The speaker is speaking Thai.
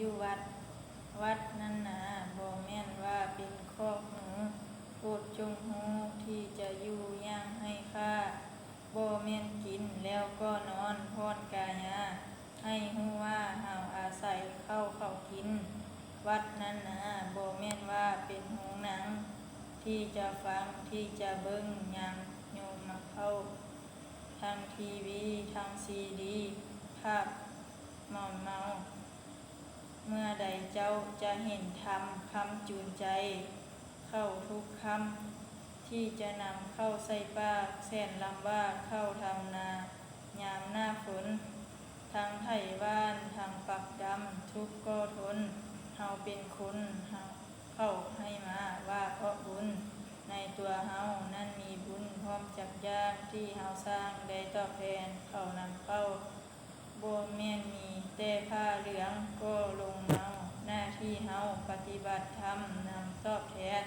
อยู่วัด วัดนั้นนะบ่แม่นว่าเป็นคอกหมูโปรดจงฮู้ที่จะอยู่อย่างให้ค่าบ่แม่นกินแล้วก็นอนพรกายาให้ฮู้ว่าเฮาอาศัยเข้ากิน วัดนั้นนะบ่แม่นว่าเป็นโรงหนัง ที่จะฟังที่จะเบิ่งหยังโยมมาเข้าทางทีวีทางซีดีภาพเมา เมื่อใดเจ้าจะเห็นธรรมคำจูงใจ เข้าทุกคำที่จะนำเข้าใส่ปากแสนลำว่าเข้าทำนายามหน้าฝนทางไถว่านทางปักดำทุกก็ทนเฮาเป็นคนเฮาเข้าให้มาว่าเพราะบุญในตัวเฮานั้นมีบุญพร้อมจักอย่างที่เฮาสร้างได้ตอบแทนเข้านำเข้าบ่แม่นมีแต่ผ้าเหลืองก็ลงเมาหน้าที่เฮาปฏิบัติธรรมนำตอบแทน